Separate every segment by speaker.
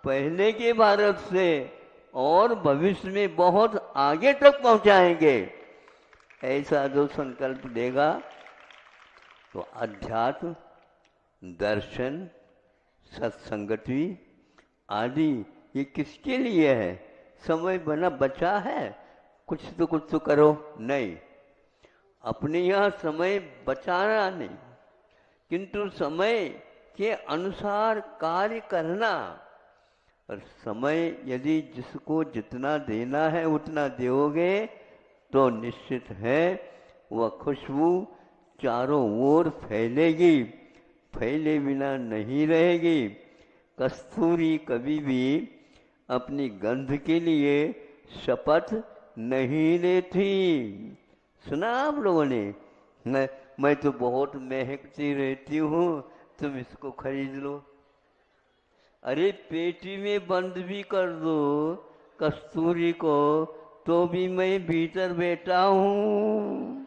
Speaker 1: पहले के भारत से और भविष्य में बहुत आगे तक पहुंचाएंगे। ऐसा जो संकल्प लेगा तो अध्यात्म, दर्शन, सत्संगति आदि ये किसके लिए है? समय बना बचा है, कुछ तो करो नहीं। अपने यहाँ समय बचाना नहीं, किंतु समय के अनुसार कार्य करना। और समय यदि जिसको जितना देना है उतना दोगे तो निश्चित है वह खुशबू चारों ओर फैलेगी, फैले बिना नहीं रहेगी। कस्तूरी कभी भी अपनी गंध के लिए शपथ नहीं लेती। सुना आप लोगों ने? मैं तो बहुत महकती रहती हूँ, तुम इसको खरीद लो। अरे पेटी में बंद भी कर दो कस्तूरी को तो भी मैं भीतर बैठा हूँ,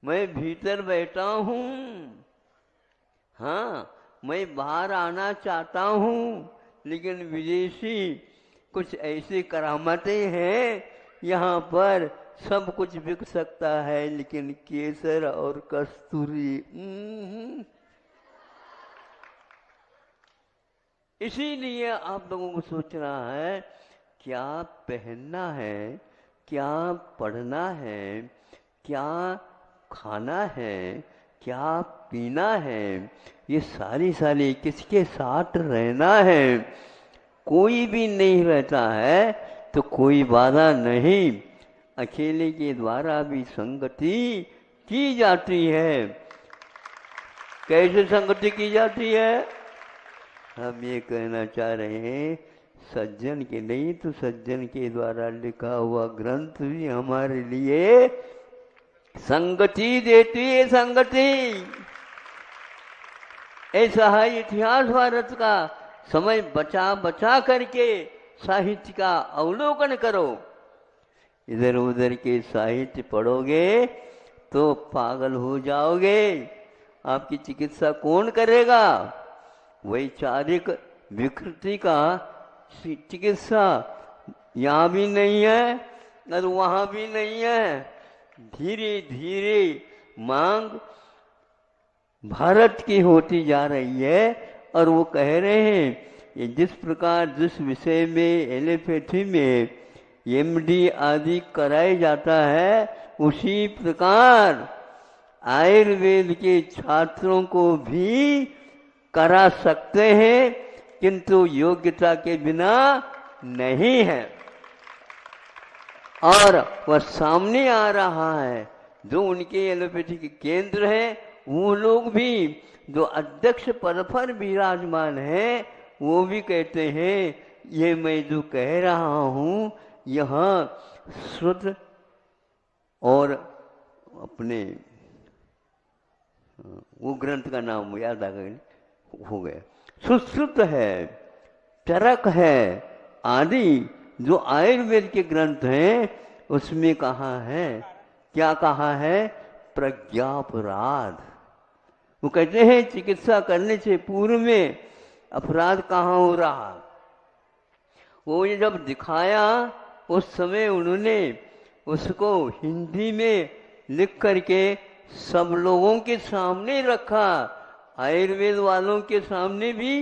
Speaker 1: मैं भीतर बैठा हूँ। हाँ, मैं बाहर आना चाहता हूँ, लेकिन विदेशी कुछ ऐसी करामतें हैं, यहाँ पर सब कुछ बिक सकता है लेकिन केसर और कस्तूरी इसीलिए आप लोगों को सोचना है क्या पहनना है, क्या पढ़ना है, क्या खाना है, क्या पीना है, ये सारी किसके साथ रहना है। कोई भी नहीं रहता है तो कोई बाधा नहीं, अकेले के द्वारा भी संगति की जाती है। कैसे संगति की जाती है? हम ये कहना चाह रहे हैं, सज्जन के नहीं तो सज्जन के द्वारा लिखा हुआ ग्रंथ भी हमारे लिए संगति देती है। संगति ऐसा है इतिहास भारत का। समय बचा बचा करके साहित्य का अवलोकन करो। इधर उधर के साहित्य पढ़ोगे तो पागल हो जाओगे। आपकी चिकित्सा कौन करेगा? वैचारिक विकृति का चिकित्सा यहाँ भी नहीं है और वहाँ भी नहीं है। धीरे धीरे मांग भारत की होती जा रही है और वो कह रहे हैं ये जिस प्रकार जिस विषय में एलोपैथी में एमडी आदि कराया जाता है उसी प्रकार आयुर्वेद के छात्रों को भी करा सकते हैं, किंतु योग्यता के बिना नहीं है। और वह सामने आ रहा है, जो उनके एलोपैथी के केंद्र है वो लोग भी जो अध्यक्ष पद पर विराजमान है वो भी कहते हैं ये मैं जो कह रहा हूँ यहाँ शुद्ध और अपने वो ग्रंथ का नाम याद आ गया हो गया, सुश्रुत है, चरक है आदि जो आयुर्वेद के ग्रंथ हैं उसमें कहा है, क्या कहा है? प्रज्ञापराध। वो कहते हैं चिकित्सा करने से पूर्व में अपराध कहाँ हो रहा। वो ये जब दिखाया उस समय उन्होंने उसको हिंदी में लिख करके सब लोगों के सामने रखा, आयुर्वेद वालों के सामने भी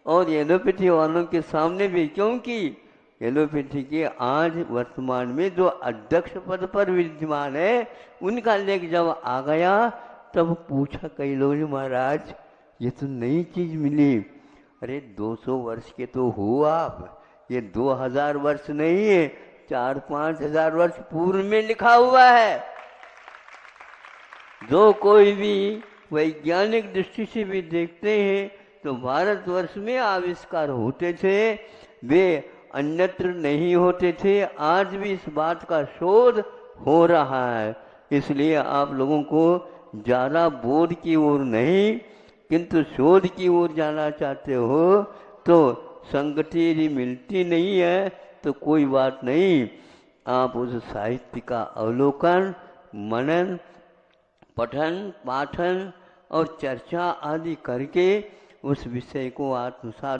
Speaker 1: और एलोपैथी वालों के सामने भी, क्योंकि एलोपैथी के आज वर्तमान में जो अध्यक्ष पद पर विद्यमान है उनका लेख जब आ गया तब पूछा कई लोगों ने, महाराज ये तो नई चीज मिली। अरे 200 वर्ष के तो हो आप, ये 2000 वर्ष नहीं है, 4-5 हजार वर्ष पूर्व में लिखा हुआ है। जो कोई भी वैज्ञानिक दृष्टि से भी देखते हैं तो भारतवर्ष में आविष्कार होते थे, वे अन्यत्र नहीं होते थे। आज भी इस बात का शोध हो रहा है। इसलिए आप लोगों को ज़्यादा बोध की ओर नहीं किंतु शोध की ओर जाना चाहते हो तो संगति यदि मिलती नहीं है तो कोई बात नहीं, आप उस साहित्य का अवलोकन, मनन, पठन, पाठन और चर्चा आदि करके उस विषय को आत्मसात